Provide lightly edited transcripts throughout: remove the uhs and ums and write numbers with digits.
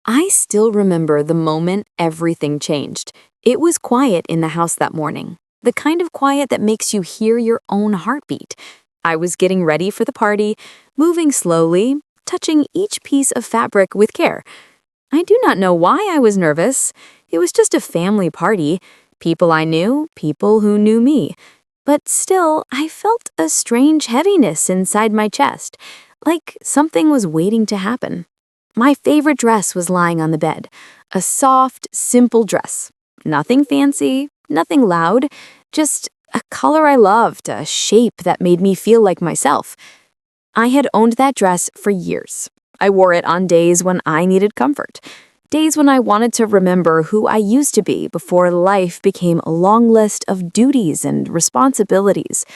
I still remember the moment everything changed. It was quiet in the house that morning, the kind of quiet that makes you hear your own heartbeat. I was getting ready for the party, moving slowly, touching each piece of fabric with care. I do not know why I was nervous. It was just a family party. People I knew, people who knew me. But still, I felt a strange heaviness inside my chest, like something was waiting to happen. My favorite dress was lying on the bed, a soft, simple dress. Nothing fancy, nothing loud, just a color I loved, a shape that made me feel like myself. I had owned that dress for years. I wore it on days when I needed comfort, days when I wanted to remember who I used to be before life became a long list of duties and responsibilities.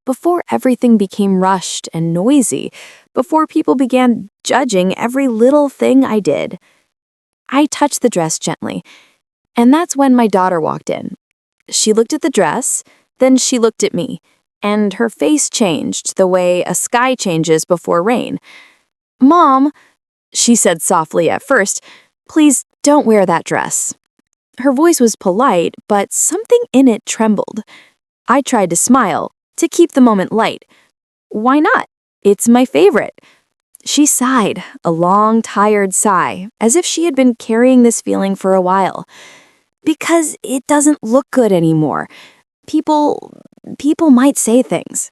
Before everything became rushed and noisy, before people began judging every little thing I did. I touched the dress gently, and that's when my daughter walked in. She looked at the dress, then she looked at me, and her face changed the way a sky changes before rain. "Mom," she said softly at first, "please don't wear that dress." Her voice was polite, but something in it trembled. I tried to smile, to keep the moment light. "Why not? It's my favorite." She sighed, a long, tired sigh, as if she had been carrying this feeling for a while. "Because it doesn't look good anymore. People might say things."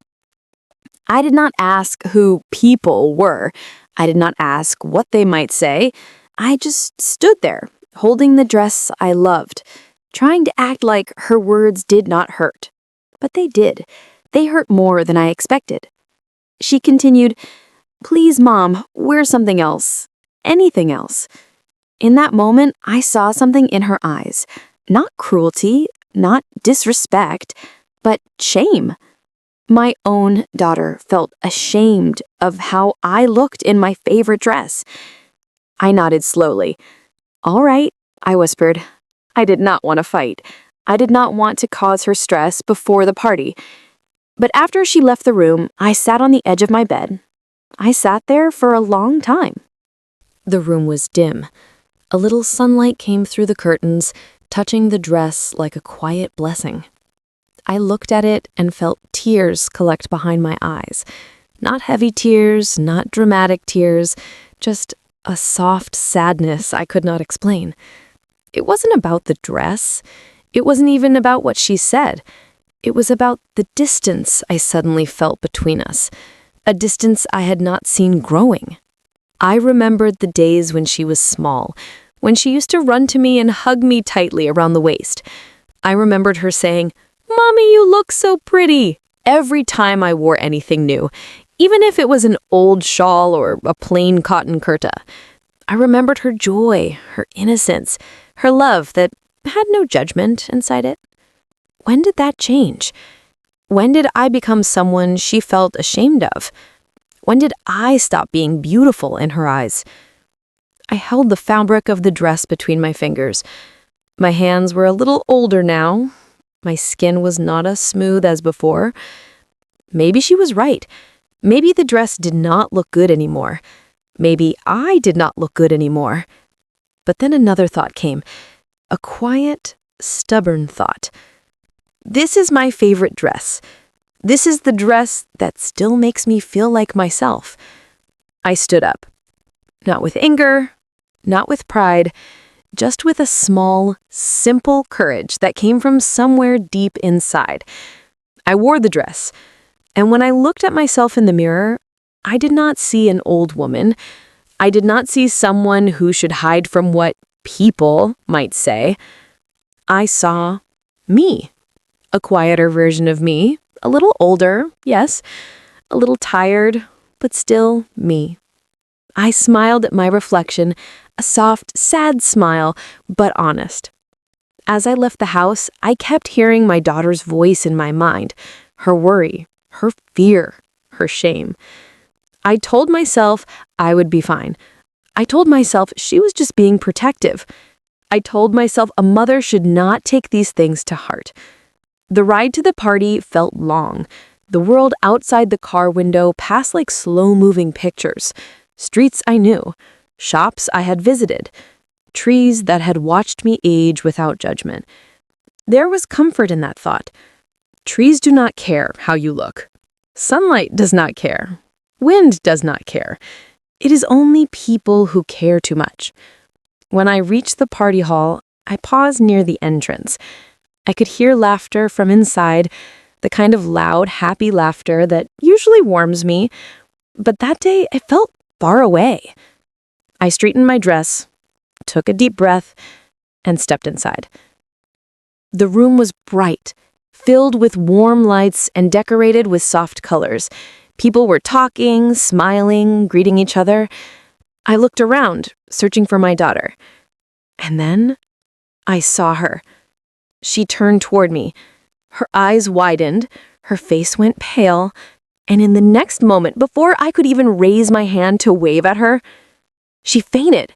I did not ask who people were. I did not ask what they might say. I just stood there, holding the dress I loved, trying to act like her words did not hurt. But they did. They hurt more than I expected. She continued, "Please, Mom, wear something else. Anything else." In that moment, I saw something in her eyes. Not cruelty, not disrespect, but shame. My own daughter felt ashamed of how I looked in my favorite dress. I nodded slowly. "All right," I whispered. I did not want to fight. I did not want to cause her stress before the party. But after she left the room, I sat on the edge of my bed. I sat there for a long time. The room was dim. A little sunlight came through the curtains, touching the dress like a quiet blessing. I looked at it and felt tears collect behind my eyes. Not heavy tears, not dramatic tears, just a soft sadness I could not explain. It wasn't about the dress. It wasn't even about what she said. It was about the distance I suddenly felt between us, a distance I had not seen growing. I remembered the days when she was small, when she used to run to me and hug me tightly around the waist. I remembered her saying, "Mommy, you look so pretty," every time I wore anything new, even if it was an old shawl or a plain cotton kurta. I remembered her joy, her innocence, her love that had no judgment inside it. When did that change? When did I become someone she felt ashamed of? When did I stop being beautiful in her eyes? I held the fabric of the dress between my fingers. My hands were a little older now. My skin was not as smooth as before. Maybe she was right. Maybe the dress did not look good anymore. Maybe I did not look good anymore. But then another thought came, a quiet, stubborn thought. This is my favorite dress. This is the dress that still makes me feel like myself. I stood up. Not with anger, not with pride, just with a small, simple courage that came from somewhere deep inside. I wore the dress, and when I looked at myself in the mirror, I did not see an old woman. I did not see someone who should hide from what people might say. I saw me. A quieter version of me, a little older, yes, a little tired, but still me. I smiled at my reflection, a soft, sad smile, but honest. As I left the house, I kept hearing my daughter's voice in my mind, her worry, her fear, her shame. I told myself I would be fine. I told myself she was just being protective. I told myself a mother should not take these things to heart. The ride to the party felt long. The world outside the car window passed like slow-moving pictures. Streets I knew. shops I had visited, trees that had watched me age without judgment. There was comfort in that thought. Trees do not care how you look. Sunlight does not care. Wind does not care. It is only people who care too much. When I reached the party hall, I paused near the entrance. I could hear laughter from inside, the kind of loud, happy laughter that usually warms me, but that day I felt far away. I straightened my dress, took a deep breath, and stepped inside. The room was bright, filled with warm lights and decorated with soft colors. People were talking, smiling, greeting each other. I looked around, searching for my daughter. And then I saw her. She turned toward me. Her eyes widened, her face went pale, and in the next moment, before I could even raise my hand to wave at her, she fainted.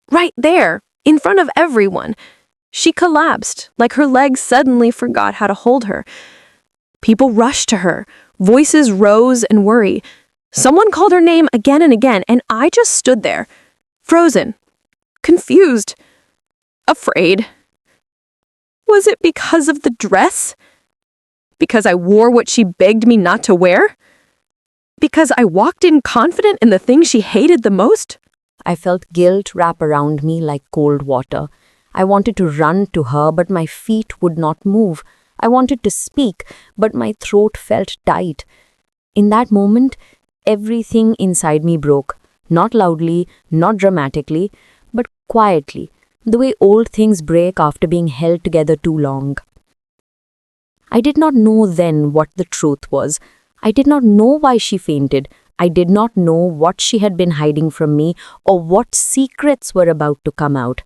Right there, in front of everyone. She collapsed, like her legs suddenly forgot how to hold her. People rushed to her. Voices rose in worry. Someone called her name again and again, and I just stood there, frozen, confused, afraid. Was it because of the dress? Because I wore what she begged me not to wear? Because I walked in confident in the thing she hated the most? I felt guilt wrap around me like cold water. I wanted to run to her, but my feet would not move. I wanted to speak, but my throat felt tight. In that moment, everything inside me broke. Not loudly, not dramatically, but quietly, the way old things break after being held together too long. I did not know then what the truth was. I did not know why she fainted. I did not know what she had been hiding from me or what secrets were about to come out.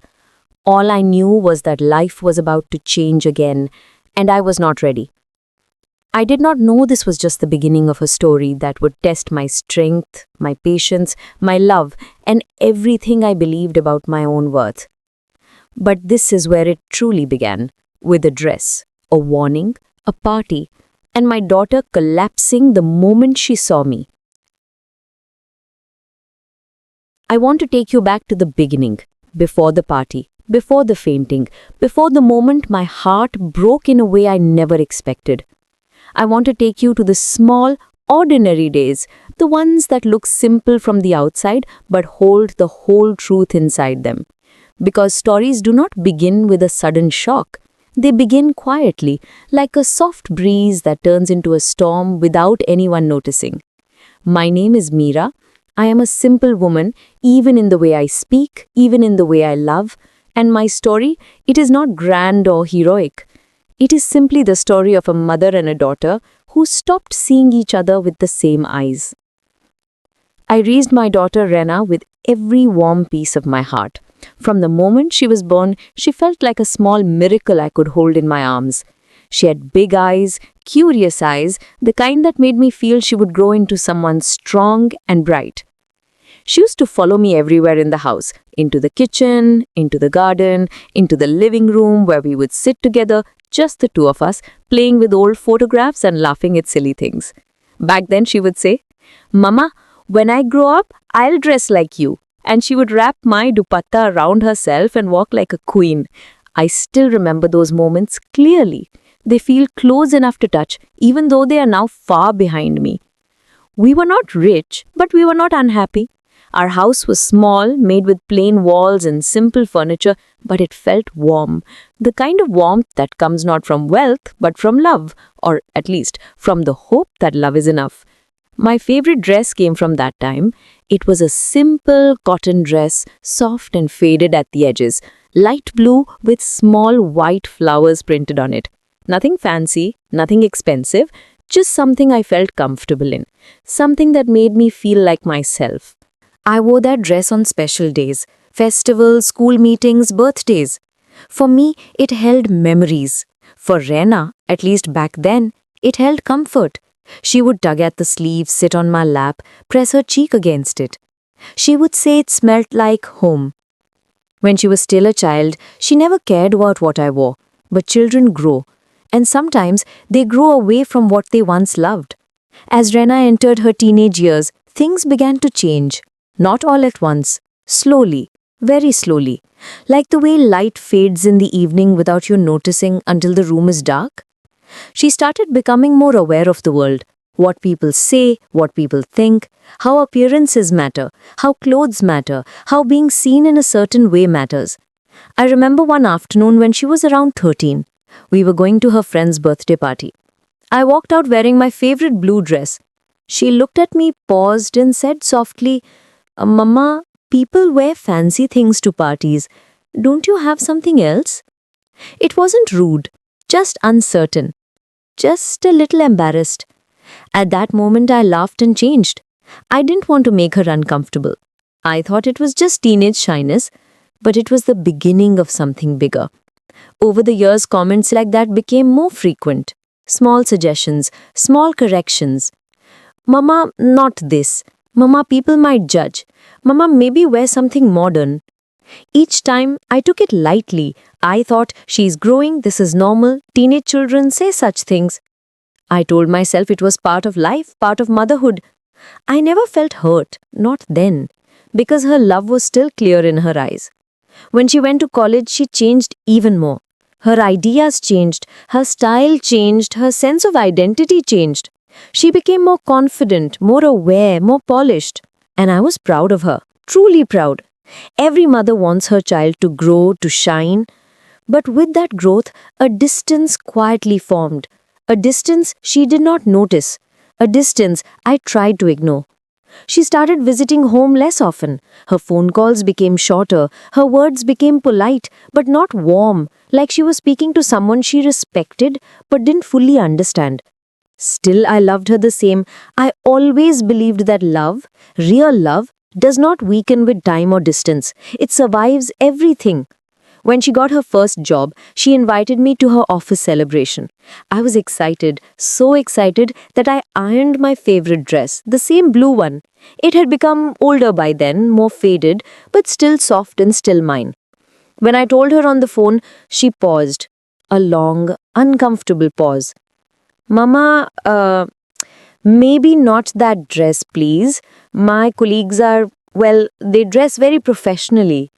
All I knew was that life was about to change again, and I was not ready. I did not know this was just the beginning of a story that would test my strength, my patience, my love, and everything I believed about my own worth. But this is where it truly began, with a dress, a warning, a party, and my daughter collapsing the moment she saw me. I want to take you back to the beginning, before the party, before the fainting, before the moment my heart broke in a way I never expected. I want to take you to the small, ordinary days, the ones that look simple from the outside but hold the whole truth inside them. Because stories do not begin with a sudden shock. They begin quietly, like a soft breeze that turns into a storm without anyone noticing. My name is Meera. I am a simple woman, even in the way I speak, even in the way I love. And my story, it is not grand or heroic. It is simply the story of a mother and a daughter who stopped seeing each other with the same eyes. I raised my daughter Rena with every warm piece of my heart. From the moment she was born, she felt like a small miracle I could hold in my arms. She had big eyes, curious eyes, the kind that made me feel she would grow into someone strong and bright. She used to follow me everywhere in the house, into the kitchen, into the garden, into the living room where we would sit together, just the two of us, playing with old photographs and laughing at silly things. Back then she would say, "Mama, when I grow up, I'll dress like you." And she would wrap my dupatta around herself and walk like a queen. I still remember those moments clearly. They feel close enough to touch, even though they are now far behind me. We were not rich, but we were not unhappy. Our house was small, made with plain walls and simple furniture, but it felt warm. The kind of warmth that comes not from wealth, but from love, or at least from the hope that love is enough. My favorite dress came from that time. It was a simple cotton dress, soft and faded at the edges, light blue with small white flowers printed on it. Nothing fancy, nothing expensive, just something I felt comfortable in, something that made me feel like myself. I wore that dress on special days, festivals, school meetings, birthdays. For me, it held memories. For Rena, at least back then, it held comfort. She would tug at the sleeve, sit on my lap, press her cheek against it. She would say it smelled like home. When she was still a child, she never cared about what I wore. But children grow, and sometimes they grow away from what they once loved. As Rena entered her teenage years, things began to change. Not all at once, Slowly, very slowly, like the way light fades in the evening without you noticing until the room is dark. She started becoming more aware of the world. What people say, what people think, how appearances matter, how clothes matter, how being seen in a certain way matters. I remember one afternoon when she was around 13. We were going to her friend's birthday party. I walked out wearing my favorite blue dress. She looked at me, paused, and said softly, Mama, people wear fancy things to parties. Don't you have something else? It wasn't rude, just uncertain, just a little embarrassed. At that moment, I laughed and changed. I didn't want to make her uncomfortable. I thought it was just teenage shyness, but it was the beginning of something bigger. Over the years, comments like that became more frequent. Small suggestions, small corrections. Mama, not this. Mama, people might judge. Mama, maybe wear something modern. Each time, I took it lightly. I thought, she's growing, this is normal, teenage children say such things. I told myself it was part of life, part of motherhood. I never felt hurt, not then, because her love was still clear in her eyes. When she went to college, she changed even more. Her ideas changed, her style changed, her sense of identity changed. She became more confident, more aware, more polished. And I was proud of her, truly proud. Every mother wants her child to grow, to shine. But with that growth, a distance quietly formed. A distance she did not notice. A distance I tried to ignore. She started visiting home less often. Her phone calls became shorter. Her words became polite, but not warm, like she was speaking to someone she respected but didn't fully understand. Still, I loved her the same. I always believed that love, real love, does not weaken with time or distance. It survives everything. When she got her first job, she invited me to her office celebration. I was excited, so excited that I ironed my favorite dress, the same blue one. It had become older by then, more faded, but still soft and still mine. When I told her on the phone, she paused. A long, uncomfortable pause. Mama, maybe not that dress, please. My colleagues are, well, they dress very professionally.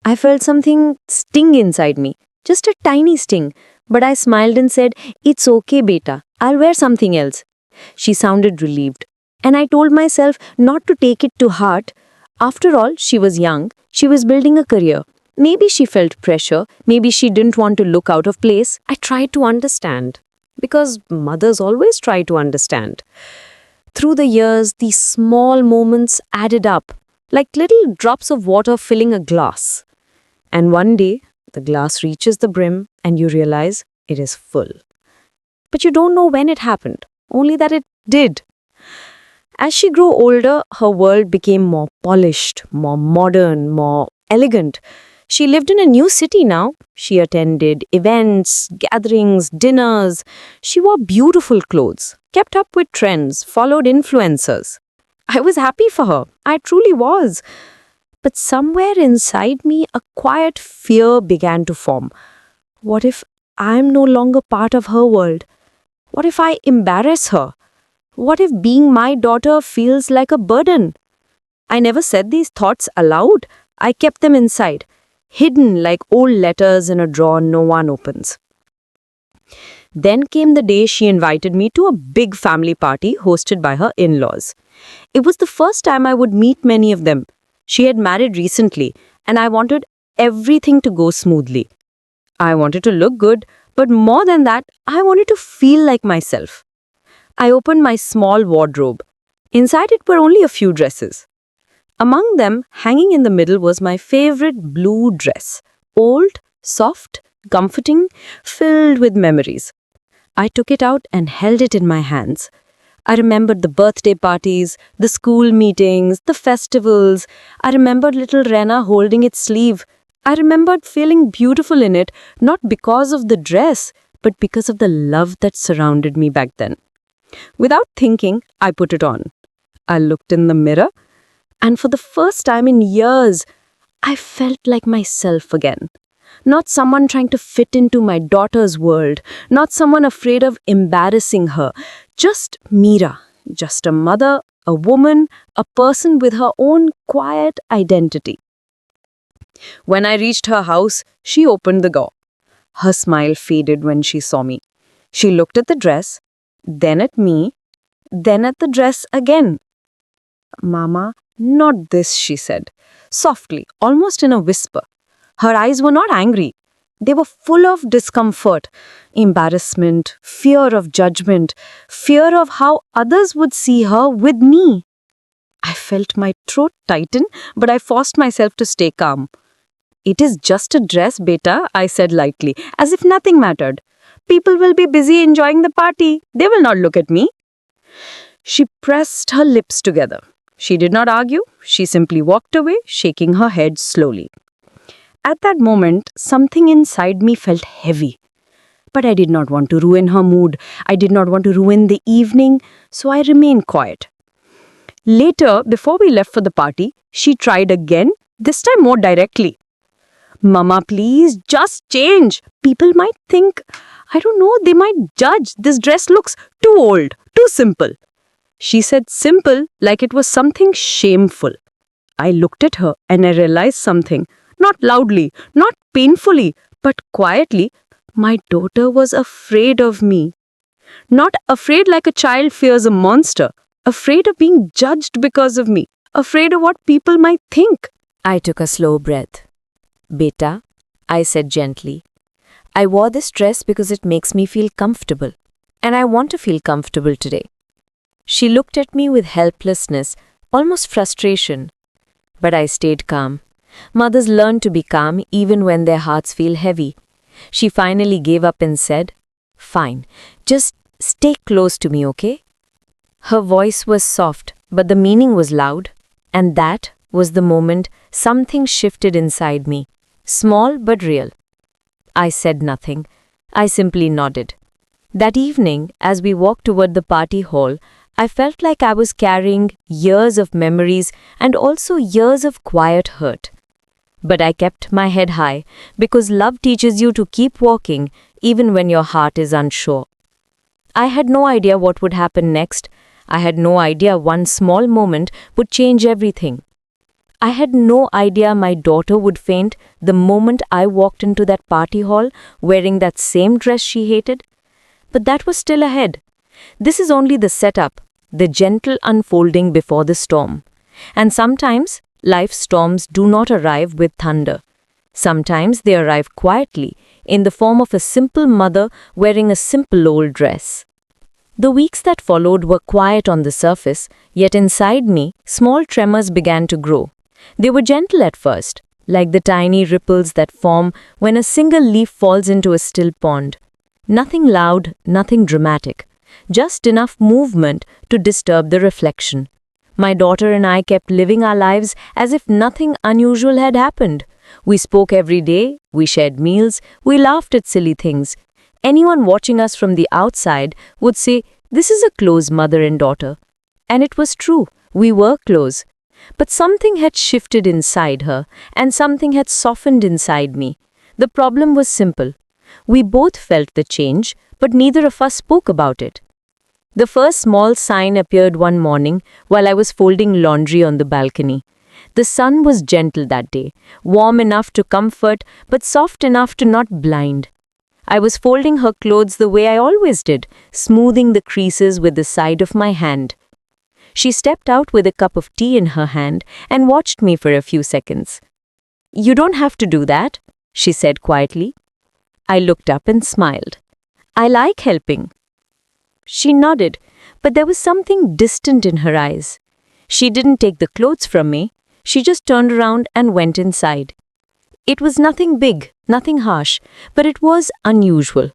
I felt something sting inside me, just a tiny sting, but I smiled and said, It's okay, beta, I'll wear something else. She sounded relieved, and I told myself not to take it to heart. After all, she was young, she was building a career. Maybe she felt pressure, maybe she didn't want to look out of place. I tried to understand, because mothers always try to understand. Through the years, these small moments added up, like little drops of water filling a glass. And one day, the glass reaches the brim and you realize it is full. But you don't know when it happened, only that it did. As she grew older, her world became more polished, more modern, more elegant. She lived in a new city now. She attended events, gatherings, dinners. She wore beautiful clothes, kept up with trends, followed influencers. I was happy for her. I truly was. But somewhere inside me, a quiet fear began to form. What if I'm no longer part of her world? What if I embarrass her? What if being my daughter feels like a burden? I never said these thoughts aloud. I kept them inside, hidden like old letters in a drawer no one opens. Then came the day she invited me to a big family party hosted by her in-laws. It was the first time I would meet many of them. She had married recently, and I wanted everything to go smoothly. I wanted to look good, but more than that, I wanted to feel like myself. I opened my small wardrobe. Inside it were only a few dresses. Among them, hanging in the middle was my favorite blue dress. Old, soft, comforting, filled with memories. I took it out and held it in my hands. I remembered the birthday parties, the school meetings, the festivals. I remembered little Rena holding its sleeve. I remembered feeling beautiful in it, not because of the dress, but because of the love that surrounded me back then. Without thinking, I put it on. I looked in the mirror, and for the first time in years, I felt like myself again. Not someone trying to fit into my daughter's world, not someone afraid of embarrassing her. Just Meera, just a mother, a woman, a person with her own quiet identity. When I reached her house, she opened the door. Her smile faded when she saw me. She looked at the dress, then at me, then at the dress again. Mama, not this, she said, softly, almost in a whisper. Her eyes were not angry. They were full of discomfort, embarrassment, fear of judgment, fear of how others would see her with me. I felt my throat tighten, but I forced myself to stay calm. It is just a dress, beta, I said lightly, as if nothing mattered. People will be busy enjoying the party. They will not look at me. She pressed her lips together. She did not argue. She simply walked away, shaking her head slowly. At that moment, something inside me felt heavy. But I did not want to ruin her mood. I did not want to ruin the evening, so I remained quiet. Later, before we left for the party, she tried again, this time more directly. Mama, please, just change. People might think, I don't know, they might judge. This dress looks too old, too simple. She said simple like it was something shameful. I looked at her and I realized something. Not loudly, not painfully, but quietly. My daughter was afraid of me. Not afraid like a child fears a monster. Afraid of being judged because of me. Afraid of what people might think. I took a slow breath. Beta, I said gently, I wore this dress because it makes me feel comfortable, and I want to feel comfortable today. She looked at me with helplessness, almost frustration. But I stayed calm. Mothers learn to be calm even when their hearts feel heavy. She finally gave up and said, Fine, just stay close to me, okay? Her voice was soft, but the meaning was loud, and that was the moment something shifted inside me, small but real. I said nothing. I simply nodded. That evening, as we walked toward the party hall, I felt like I was carrying years of memories and also years of quiet hurt. But I kept my head high because love teaches you to keep walking even when your heart is unsure. I had no idea what would happen next. I had no idea one small moment would change everything. I had no idea my daughter would faint the moment I walked into that party hall wearing that same dress she hated. But that was still ahead. This is only the setup, the gentle unfolding before the storm. And sometimes, life's storms do not arrive with thunder. Sometimes they arrive quietly, in the form of a simple mother wearing a simple old dress. The weeks that followed were quiet on the surface, yet inside me, small tremors began to grow. They were gentle at first, like the tiny ripples that form when a single leaf falls into a still pond. Nothing loud, nothing dramatic, just enough movement to disturb the reflection. My daughter and I kept living our lives as if nothing unusual had happened. We spoke every day, we shared meals, we laughed at silly things. Anyone watching us from the outside would say, "This is a close mother and daughter." And it was true, we were close. But something had shifted inside her, and something had softened inside me. The problem was simple. We both felt the change, but neither of us spoke about it. The first small sign appeared one morning while I was folding laundry on the balcony. The sun was gentle that day, warm enough to comfort, but soft enough to not blind. I was folding her clothes the way I always did, smoothing the creases with the side of my hand. She stepped out with a cup of tea in her hand and watched me for a few seconds. "You don't have to do that," she said quietly. I looked up and smiled. "I like helping." She nodded, but there was something distant in her eyes. She didn't take the clothes from me. She just turned around and went inside. It was nothing big, nothing harsh, but it was unusual.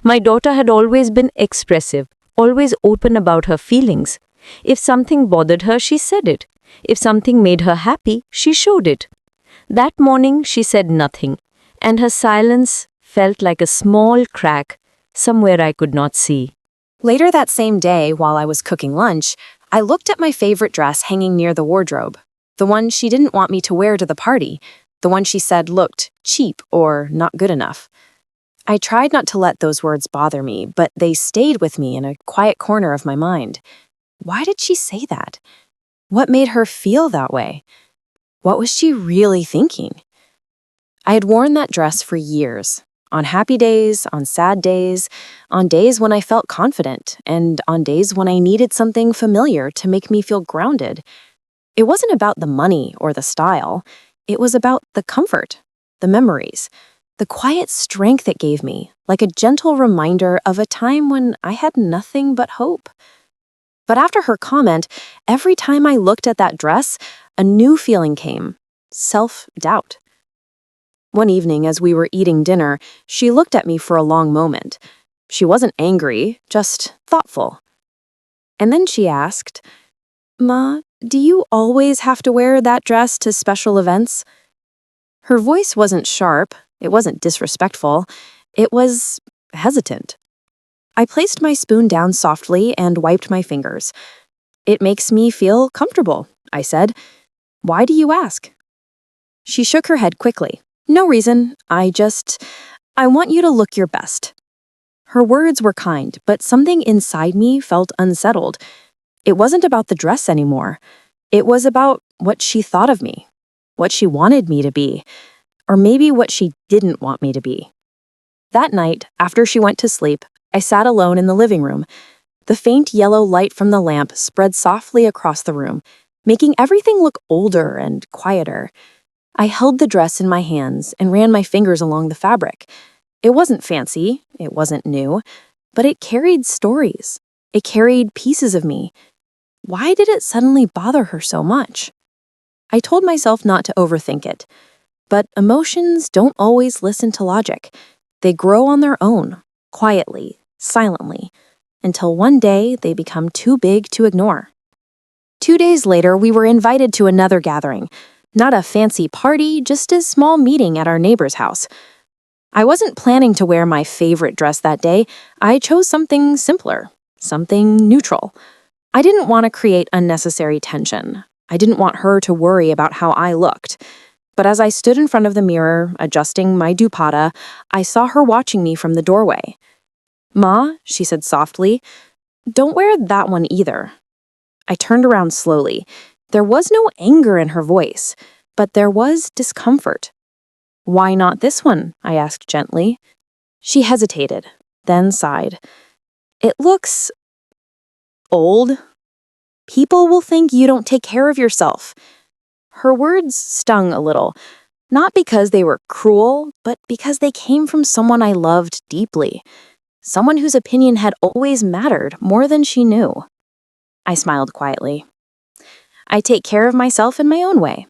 My daughter had always been expressive, always open about her feelings. If something bothered her, she said it. If something made her happy, she showed it. That morning, she said nothing, and her silence felt like a small crack somewhere I could not see. Later that same day, while I was cooking lunch, I looked at my favorite dress hanging near the wardrobe. The one she didn't want me to wear to the party. The one she said looked cheap or not good enough. I tried not to let those words bother me, but they stayed with me in a quiet corner of my mind. Why did she say that? What made her feel that way? What was she really thinking? I had worn that dress for years, on happy days, on sad days, on days when I felt confident, and on days when I needed something familiar to make me feel grounded. It wasn't about the money or the style. It was about the comfort, the memories, the quiet strength it gave me, like a gentle reminder of a time when I had nothing but hope. But after her comment, every time I looked at that dress, a new feeling came: self-doubt. One evening, as we were eating dinner, she looked at me for a long moment. She wasn't angry, just thoughtful. And then she asked, "Ma, do you always have to wear that dress to special events?" Her voice wasn't sharp, it wasn't disrespectful, it was hesitant. I placed my spoon down softly and wiped my fingers. "It makes me feel comfortable," I said. "Why do you ask?" She shook her head quickly. "No reason. I want you to look your best." Her words were kind, but something inside me felt unsettled. It wasn't about the dress anymore. It was about what she thought of me, what she wanted me to be, or maybe what she didn't want me to be. That night, after she went to sleep, I sat alone in the living room. The faint yellow light from the lamp spread softly across the room, making everything look older and quieter. I held the dress in my hands and ran my fingers along the fabric. It wasn't fancy, it wasn't new, but it carried stories. It carried pieces of me. Why did it suddenly bother her so much? I told myself not to overthink it. But emotions don't always listen to logic. They grow on their own, quietly, silently, until one day they become too big to ignore. 2 days later, we were invited to another gathering. Not a fancy party, just a small meeting at our neighbor's house. I wasn't planning to wear my favorite dress that day. I chose something simpler, something neutral. I didn't want to create unnecessary tension. I didn't want her to worry about how I looked. But as I stood in front of the mirror, adjusting my dupatta, I saw her watching me from the doorway. "Ma," she said softly, "don't wear that one either." I turned around slowly. There was no anger in her voice, but there was discomfort. "Why not this one?" I asked gently. She hesitated, then sighed. "It looks old. People will think you don't take care of yourself." Her words stung a little, not because they were cruel, but because they came from someone I loved deeply, someone whose opinion had always mattered more than she knew. I smiled quietly. "I take care of myself in my own way."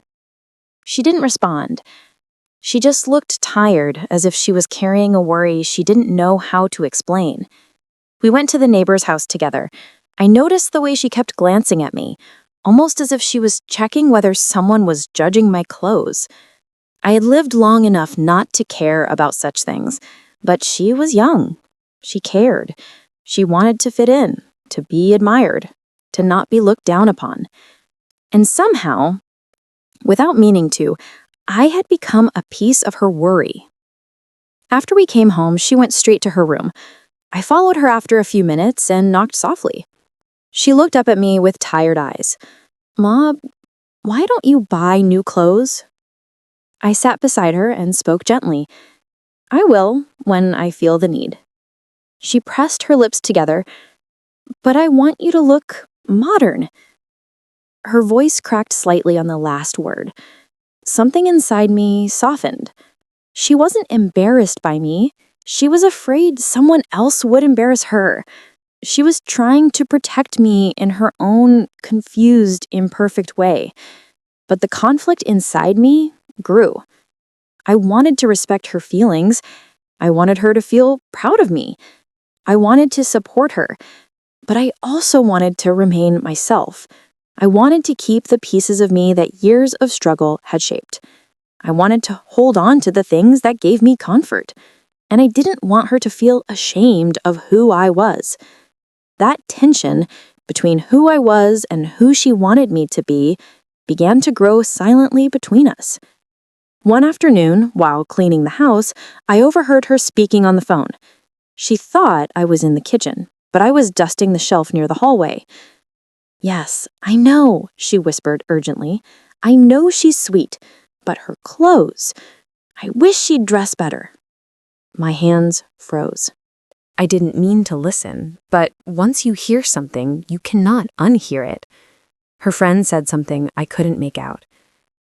She didn't respond. She just looked tired, as if she was carrying a worry she didn't know how to explain. We went to the neighbor's house together. I noticed the way she kept glancing at me, almost as if she was checking whether someone was judging my clothes. I had lived long enough not to care about such things, but she was young. She cared. She wanted to fit in, to be admired, to not be looked down upon. And somehow, without meaning to, I had become a piece of her worry. After we came home, she went straight to her room. I followed her after a few minutes and knocked softly. She looked up at me with tired eyes. "Ma, why don't you buy new clothes?" I sat beside her and spoke gently. "I will, when I feel the need." She pressed her lips together. "But I want you to look modern." Her voice cracked slightly on the last word. Something inside me softened. She wasn't embarrassed by me. She was afraid someone else would embarrass her. She was trying to protect me in her own confused, imperfect way. But the conflict inside me grew. I wanted to respect her feelings. I wanted her to feel proud of me. I wanted to support her. But I also wanted to remain myself. I wanted to keep the pieces of me that years of struggle had shaped. I wanted to hold on to the things that gave me comfort. And I didn't want her to feel ashamed of who I was. That tension between who I was and who she wanted me to be began to grow silently between us. One afternoon, while cleaning the house, I overheard her speaking on the phone. She thought I was in the kitchen, but I was dusting the shelf near the hallway. Yes, I know, she whispered urgently. I know she's sweet, but her clothes. I wish she'd dress better. My hands froze. I didn't mean to listen, but once you hear something, you cannot unhear it. Her friend said something I couldn't make out.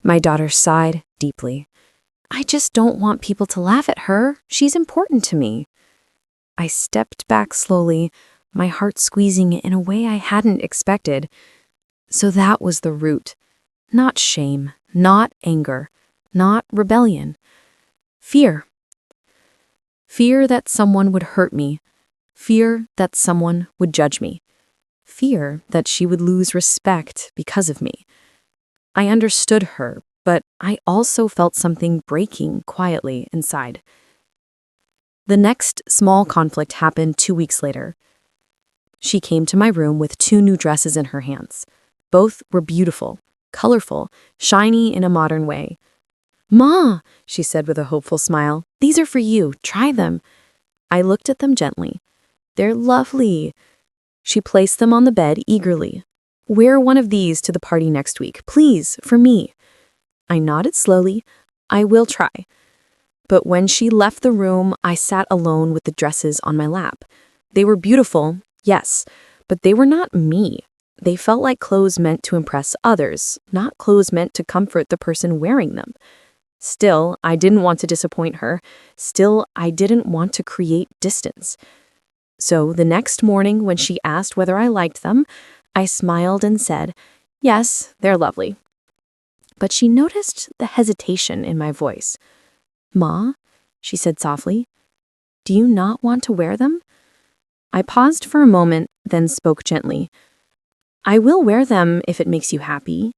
My daughter sighed deeply. I just don't want people to laugh at her. She's important to me. I stepped back slowly, my heart squeezing in a way I hadn't expected. So that was the root. Not shame, not anger, not rebellion. Fear. Fear that someone would hurt me. Fear that someone would judge me. Fear that she would lose respect because of me. I understood her, but I also felt something breaking quietly inside. The next small conflict happened 2 weeks later. She came to my room with 2 new dresses in her hands. Both were beautiful, colorful, shiny in a modern way. Ma, she said with a hopeful smile, these are for you. Try them. I looked at them gently. They're lovely. She placed them on the bed eagerly. Wear one of these to the party next week, please, for me. I nodded slowly. I will try. But when she left the room, I sat alone with the dresses on my lap. They were beautiful, yes, but they were not me. They felt like clothes meant to impress others, not clothes meant to comfort the person wearing them. Still, I didn't want to disappoint her. Still, I didn't want to create distance. So the next morning, when she asked whether I liked them, I smiled and said, yes, they're lovely. But she noticed the hesitation in my voice. Ma, she said softly, do you not want to wear them? I paused for a moment, then spoke gently. I will wear them if it makes you happy.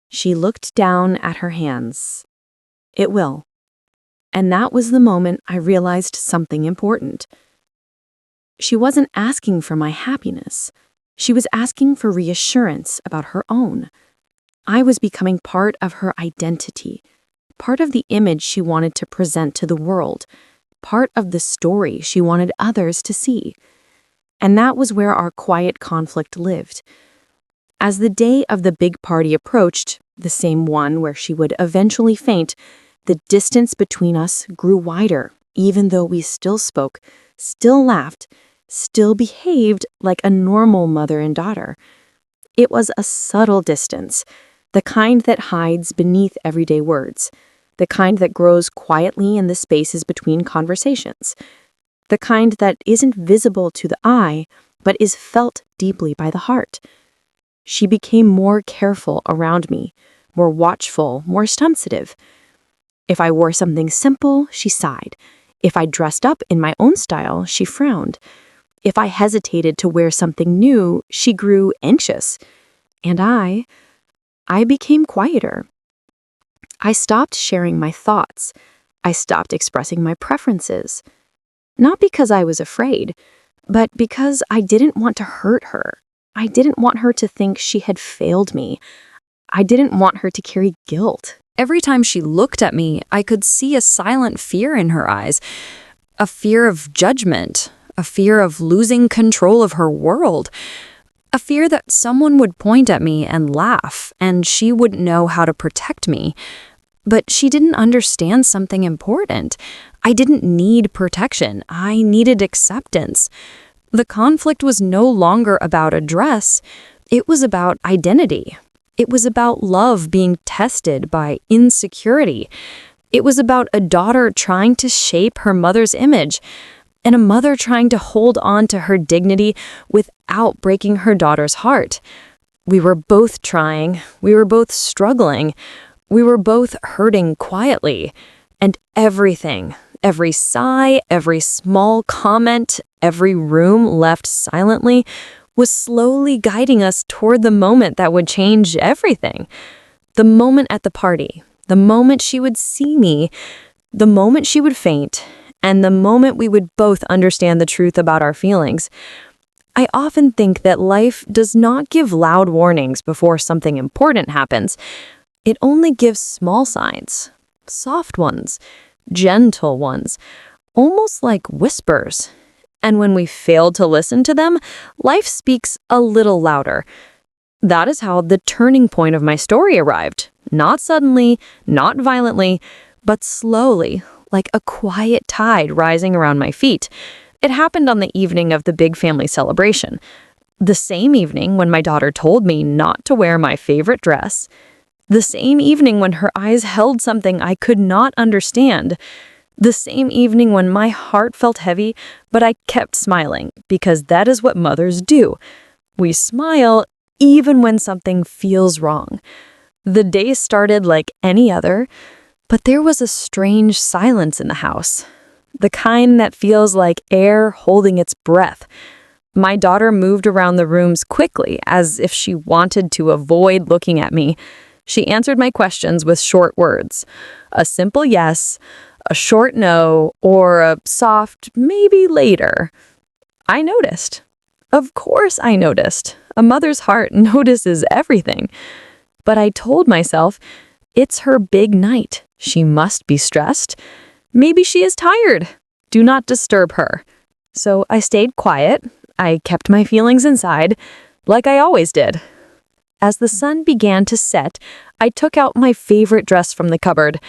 She looked down at her hands. It will. And that was the moment I realized something important. She wasn't asking for my happiness. She was asking for reassurance about her own. I was becoming part of her identity, part of the image she wanted to present to the world, part of the story she wanted others to see. And that was where our quiet conflict lived. As the day of the big party approached, the same one where she would eventually faint, the distance between us grew wider, even though we still spoke, still laughed, still behaved like a normal mother and daughter. It was a subtle distance, the kind that hides beneath everyday words, the kind that grows quietly in the spaces between conversations, the kind that isn't visible to the eye, but is felt deeply by the heart. She became more careful around me, more watchful, more sensitive. If I wore something simple, she sighed. If I dressed up in my own style, she frowned. If I hesitated to wear something new, she grew anxious. And I became quieter. I stopped sharing my thoughts. I stopped expressing my preferences. Not because I was afraid, but because I didn't want to hurt her. I didn't want her to think she had failed me. I didn't want her to carry guilt. Every time she looked at me, I could see a silent fear in her eyes, a fear of judgment, a fear of losing control of her world, a fear that someone would point at me and laugh, and she wouldn't know how to protect me. But she didn't understand something important. I didn't need protection. I needed acceptance. The conflict was no longer about a dress. It was about identity. It was about love being tested by insecurity. It was about a daughter trying to shape her mother's image, and a mother trying to hold on to her dignity without breaking her daughter's heart. We were both trying. We were both struggling. We were both hurting quietly. And everything, every sigh, every small comment, every room left silently was slowly guiding us toward the moment that would change everything. The moment at the party, the moment she would see me, the moment she would faint, and the moment we would both understand the truth about our feelings. I often think that life does not give loud warnings before something important happens. It only gives small signs, soft ones, gentle ones, almost like whispers. And when we fail to listen to them, life speaks a little louder. That is how the turning point of my story arrived. Not suddenly, not violently, but slowly, like a quiet tide rising around my feet. It happened on the evening of the big family celebration. The same evening when my daughter told me not to wear my favorite dress. The same evening when her eyes held something I could not understand. The same evening when my heart felt heavy, but I kept smiling, because that is what mothers do. We smile even when something feels wrong. The day started like any other, but there was a strange silence in the house. The kind that feels like air holding its breath. My daughter moved around the rooms quickly, as if she wanted to avoid looking at me. She answered my questions with short words. A simple yes, a short no, or a soft maybe later. I noticed. Of course I noticed. A mother's heart notices everything. But I told myself, it's her big night. She must be stressed. Maybe she is tired. Do not disturb her. So I stayed quiet. I kept my feelings inside, like I always did. As the sun began to set, I took out my favorite dress from the cupboard.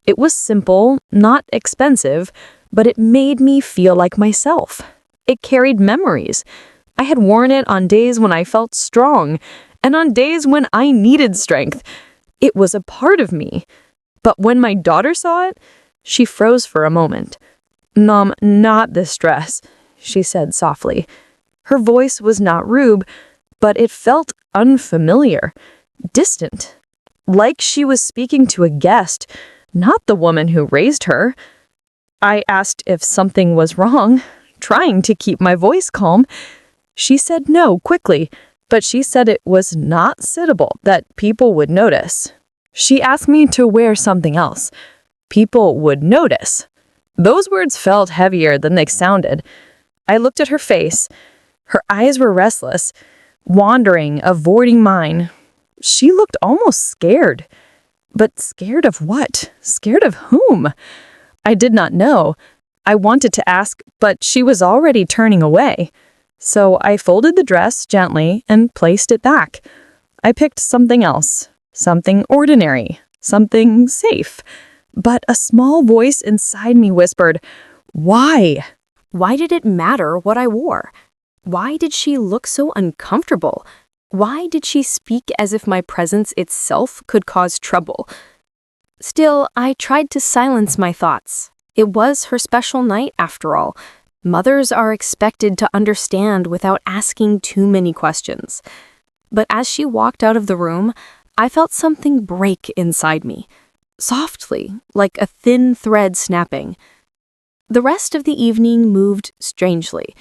It was simple, not expensive, but it made me feel like myself. It carried memories. I had worn it on days when I felt strong, and on days when I needed strength. It was a part of me. But when my daughter saw it, she froze for a moment. "Mom, not this dress," she said softly. Her voice was not rude, but it felt unfamiliar, distant, like she was speaking to a guest, not the woman who raised her. I asked if something was wrong, trying to keep my voice calm. She said no quickly, but she said it was not suitable, that people would notice. She asked me to wear something else. People would notice. Those words felt heavier than they sounded. I looked at her face. Her eyes were restless, wandering, avoiding mine. She looked almost scared. But scared of what? Scared of whom? I did not know. I wanted to ask, but she was already turning away. So I folded the dress gently and placed it back. I picked something else, something ordinary, something safe. But a small voice inside me whispered, "Why?" Why did it matter what I wore? Why did she look so uncomfortable? Why did she speak as if my presence itself could cause trouble? Still, I tried to silence my thoughts. It was her special night, after all. Mothers are expected to understand without asking too many questions. But as she walked out of the room, I felt something break inside me, softly, like a thin thread snapping. The rest of the evening moved strangely.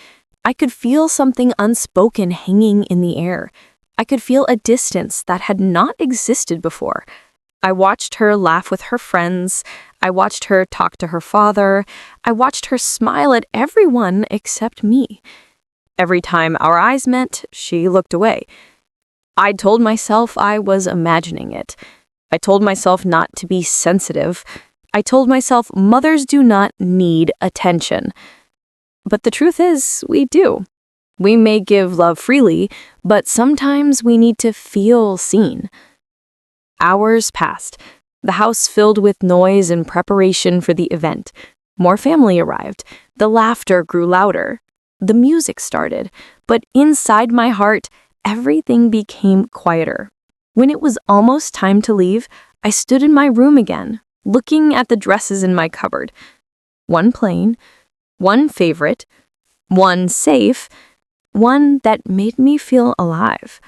I could feel something unspoken hanging in the air. I could feel a distance that had not existed before. I watched her laugh with her friends. I watched her talk to her father. I watched her smile at everyone except me. Every time our eyes met, she looked away. I told myself I was imagining it. I told myself not to be sensitive. I told myself mothers do not need attention. But the truth is, we do. We may give love freely, but sometimes we need to feel seen. Hours passed, the house filled with noise in preparation for the event. More family arrived. The laughter grew louder. The music started. But inside my heart, everything became quieter. When it was almost time to leave, I stood in my room again, looking at the dresses in my cupboard. One plain, one favorite, one safe, one that made me feel alive.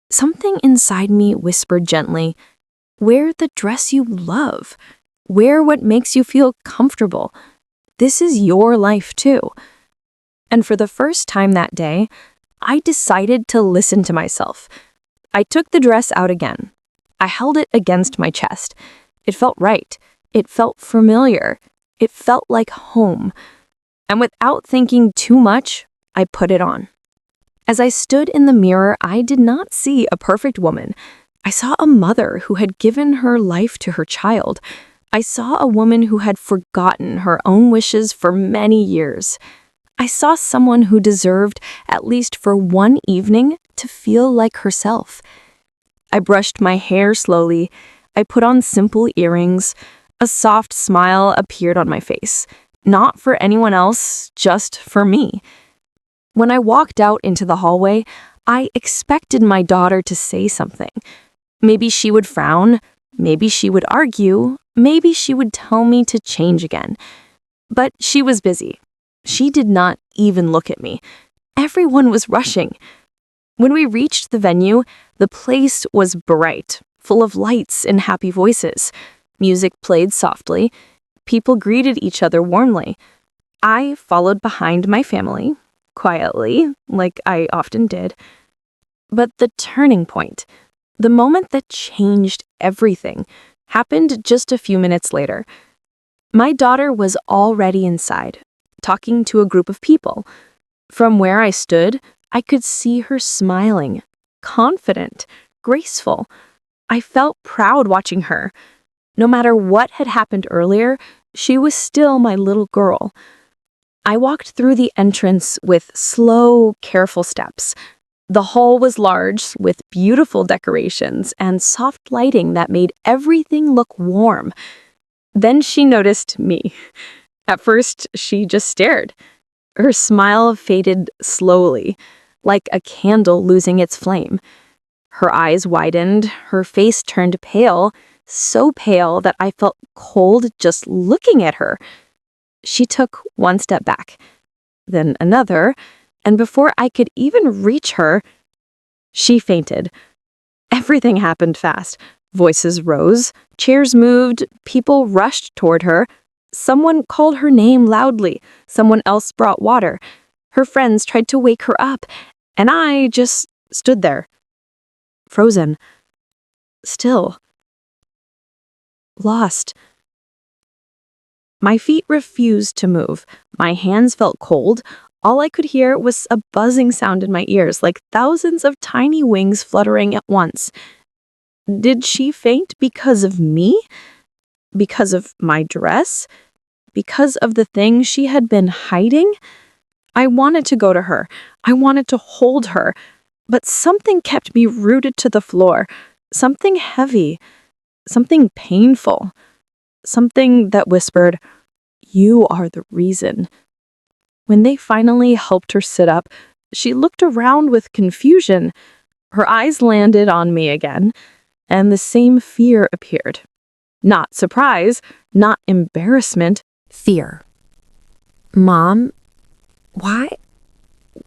Something inside me whispered gently, "Wear the dress you love. Wear what makes you feel comfortable. This is your life too." And for the first time that day, I decided to listen to myself. I took the dress out again. I held it against my chest. It felt right. It felt familiar. It felt like home. And without thinking too much, I put it on. As I stood in the mirror, I did not see a perfect woman. I saw a mother who had given her life to her child. I saw a woman who had forgotten her own wishes for many years. I saw someone who deserved, at least for one evening, to feel like herself. I brushed my hair slowly. I put on simple earrings. A soft smile appeared on my face. Not for anyone else, just for me. When I walked out into the hallway, I expected my daughter to say something. Maybe she would frown. Maybe she would argue. Maybe she would tell me to change again. But she was busy. She did not even look at me. Everyone was rushing. When we reached the venue, the place was bright, full of lights and happy voices. Music played softly. People greeted each other warmly. I followed behind my family, quietly, like I often did. But the turning point, the moment that changed everything, happened just a few minutes later. My daughter was already inside, talking to a group of people. From where I stood, I could see her smiling, confident, graceful. I felt proud watching her. No matter what had happened earlier, she was still my little girl. I walked through the entrance with slow, careful steps. The hall was large, with beautiful decorations and soft lighting that made everything look warm. Then she noticed me. At first, she just stared. Her smile faded slowly, like a candle losing its flame. Her eyes widened, her face turned pale, so pale that I felt cold just looking at her. She took one step back, then another, and before I could even reach her, she fainted. Everything happened fast. Voices rose, chairs moved, people rushed toward her. Someone called her name loudly. Someone else brought water. Her friends tried to wake her up, and I just stood there, frozen, still, lost. My feet refused to move. My hands felt cold. All I could hear was a buzzing sound in my ears, like thousands of tiny wings fluttering at once. Did she faint because of me? Because of my dress? Because of the thing she had been hiding? I wanted to go to her. I wanted to hold her. But something kept me rooted to the floor. Something heavy. Something painful. Something that whispered, "You are the reason." When they finally helped her sit up, she looked around with confusion. Her eyes landed on me again, and the same fear appeared. Not surprise, not embarrassment, fear. Mom, why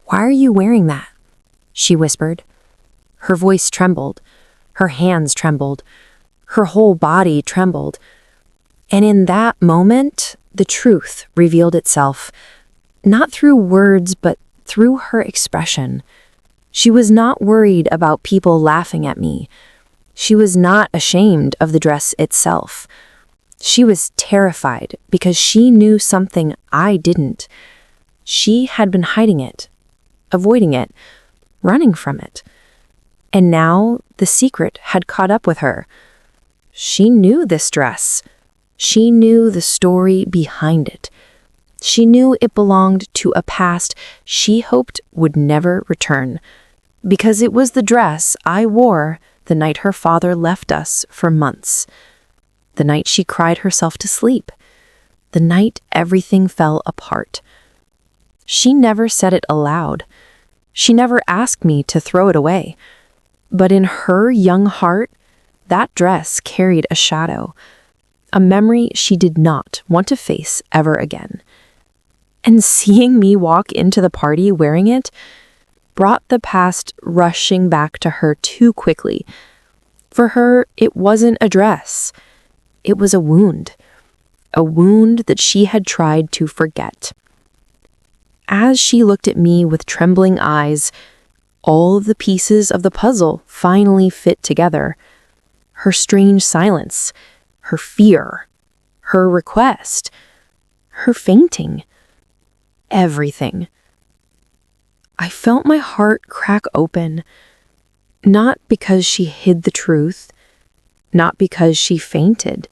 are you wearing that? She whispered. Her voice trembled. Her hands trembled. Her whole body trembled. And in that moment, the truth revealed itself, not through words, but through her expression. She was not worried about people laughing at me. She was not ashamed of the dress itself. She was terrified because she knew something I didn't. She had been hiding it, avoiding it, running from it. And now the secret had caught up with her. She knew this dress. She knew the story behind it. She knew it belonged to a past she hoped would never return, because it was the dress I wore the night her father left us for months, the night she cried herself to sleep, the night everything fell apart. She never said it aloud. She never asked me to throw it away. But in her young heart, that dress carried a shadow, a memory she did not want to face ever again. And seeing me walk into the party wearing it brought the past rushing back to her too quickly. For her, it wasn't a dress. It was a wound that she had tried to forget. As she looked at me with trembling eyes, all of the pieces of the puzzle finally fit together. Her strange silence, her fear, her request, her fainting, everything. I felt my heart crack open, not because she hid the truth, not because she fainted,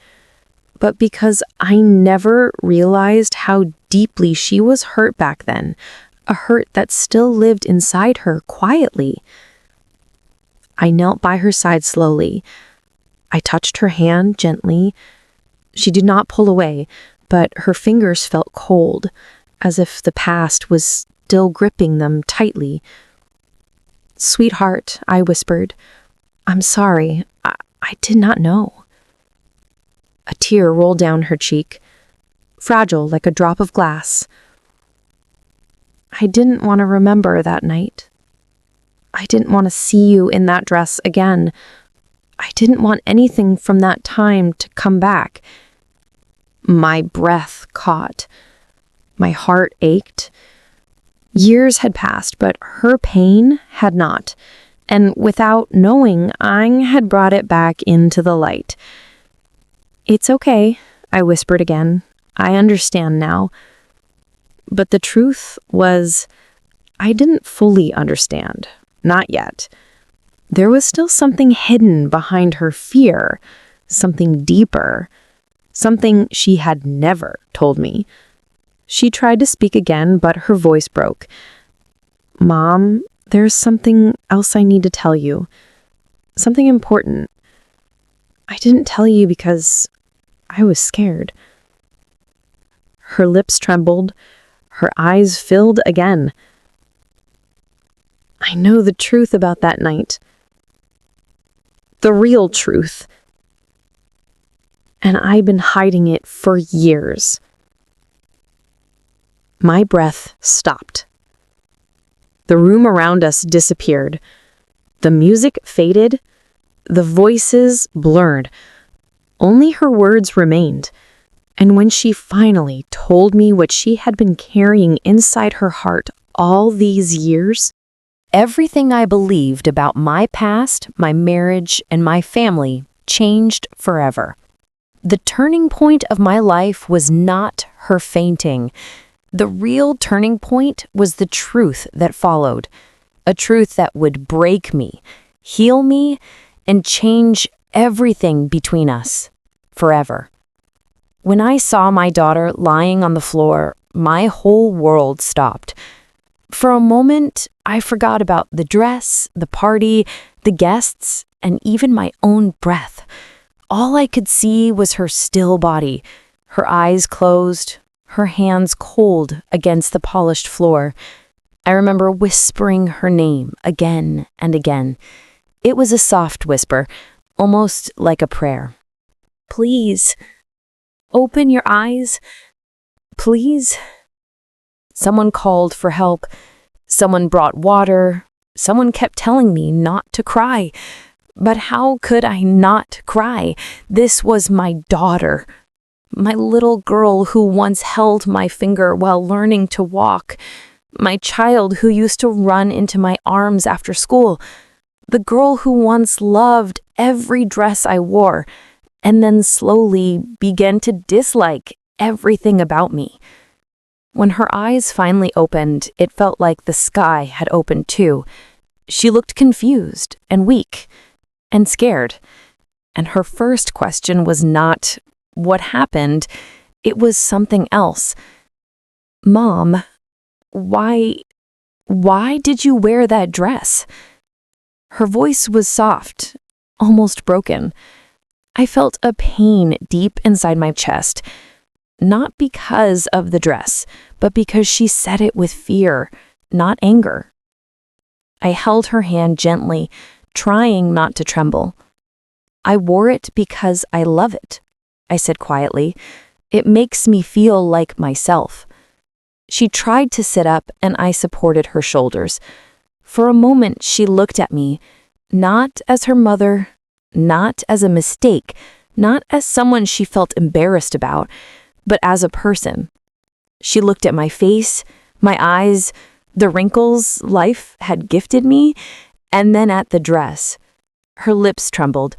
but because I never realized how deeply she was hurt back then, a hurt that still lived inside her quietly. I knelt by her side slowly. I touched her hand gently. She did not pull away, but her fingers felt cold, as if the past was still gripping them tightly. "Sweetheart," I whispered, "I'm sorry. I did not know." A tear rolled down her cheek, fragile like a drop of glass. "I didn't want to remember that night. I didn't want to see you in that dress again. I didn't want anything from that time to come back." My breath caught. My heart ached. Years had passed, but her pain had not, and without knowing, I had brought it back into the light. "It's okay," I whispered again. "I understand now." But the truth was, I didn't fully understand. Not yet. There was still something hidden behind her fear, something deeper, something she had never told me. She tried to speak again, but her voice broke. "Mom, there's something else I need to tell you. Something important. I didn't tell you because I was scared." Her lips trembled. Her eyes filled again. "I know the truth about that night. The real truth. And I've been hiding it for years." My breath stopped. The room around us disappeared. The music faded. The voices blurred. Only her words remained. And when she finally told me what she had been carrying inside her heart all these years, Everything I believed about my past, my marriage, and my family changed forever. The turning point of my life was not her fainting. The real turning point was the truth that followed. A truth that would break me, heal me, and change everything between us forever. When I saw my daughter lying on the floor, my whole world stopped. For a moment, I forgot about the dress, the party, the guests, and even my own breath. All I could see was her still body, her eyes closed, her hands cold against the polished floor. I remember whispering her name again and again. It was a soft whisper, almost like a prayer. "Please, open your eyes. Please." Someone called for help. Someone brought water. Someone kept telling me not to cry. But how could I not cry? This was my daughter. My little girl who once held my finger while learning to walk. My child who used to run into my arms after school. The girl who once loved every dress I wore, and then slowly began to dislike everything about me. When her eyes finally opened, it felt like the sky had opened too. She looked confused and weak and scared. And her first question was not, "What happened?" It was something else. "Mom, why did you wear that dress?" Her voice was soft, almost broken. I felt a pain deep inside my chest. Not because of the dress, but because she said it with fear, not anger. I held her hand gently, trying not to tremble. "I wore it because I love it," I said quietly. "It makes me feel like myself." She tried to sit up, and I supported her shoulders. For a moment, she looked at me, not as her mother, not as a mistake, not as someone she felt embarrassed about, but as a person. She looked at my face, my eyes, the wrinkles life had gifted me, and then at the dress. Her lips trembled.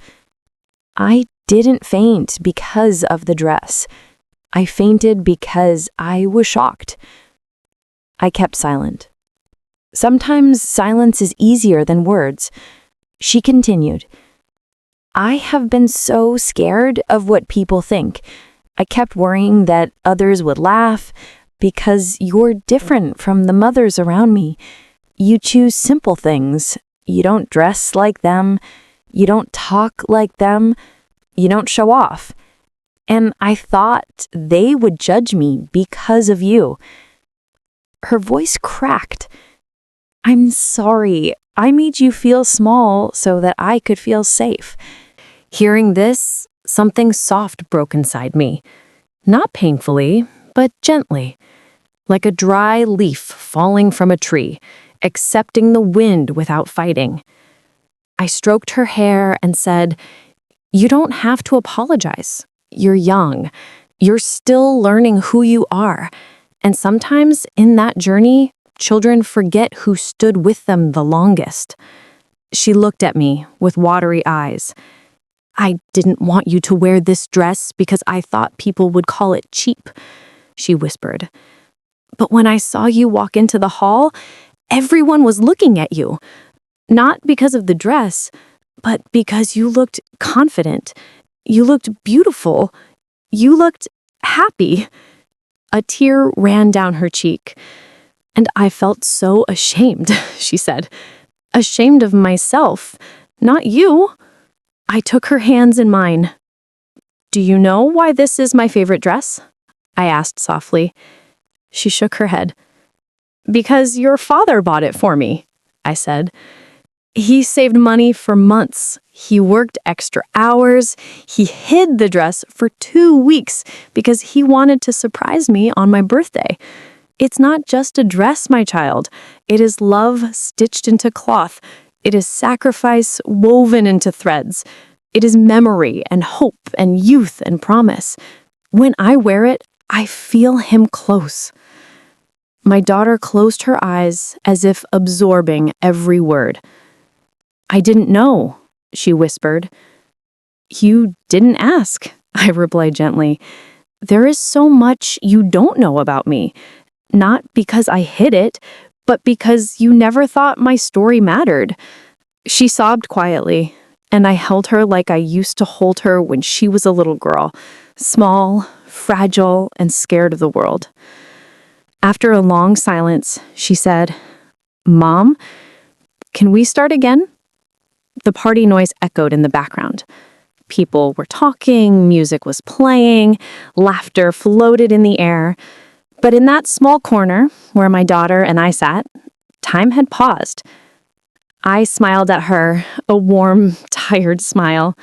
"I didn't faint because of the dress. I fainted because I was shocked." I kept silent. Sometimes silence is easier than words. She continued, I have been so scared of what people think. I kept worrying that others would laugh because you're different from the mothers around me. You choose simple things. You don't dress like them. You don't talk like them. You don't show off. And I thought they would judge me because of you. Her voice cracked. I'm sorry. I made you feel small so that I could feel safe. Hearing this, something soft broke inside me. Not painfully, but gently. Like a dry leaf falling from a tree, accepting the wind without fighting. I stroked her hair and said, "You don't have to apologize. You're young. You're still learning who you are. And sometimes in that journey, children forget who stood with them the longest." She looked at me with watery eyes. "I didn't want you to wear this dress because I thought people would call it cheap," she whispered. "But when I saw you walk into the hall, everyone was looking at you. Not because of the dress, but because you looked confident. You looked beautiful. You looked happy." A tear ran down her cheek. "And I felt so ashamed," she said. "Ashamed of myself, not you." I took her hands in mine. "Do you know why this is my favorite dress?" I asked softly. She shook her head. "Because your father bought it for me," I said. "He saved money for months. He worked extra hours. He hid the dress for 2 weeks because he wanted to surprise me on my birthday. It's not just a dress, my child. It is love stitched into cloth. It is sacrifice woven into threads. It is memory and hope and youth and promise. When I wear it, I feel him close." My daughter closed her eyes as if absorbing every word. "I didn't know," she whispered. "You didn't ask," I replied gently. "There is so much you don't know about me. Not because I hid it, but because you never thought my story mattered." She sobbed quietly, and I held her like I used to hold her when she was a little girl, small, fragile, and scared of the world. After a long silence, she said, "Mom, can we start again?" The party noise echoed in the background. People were talking, music was playing, laughter floated in the air. But in that small corner where my daughter and I sat, time had paused. I smiled at her, a warm, tired smile.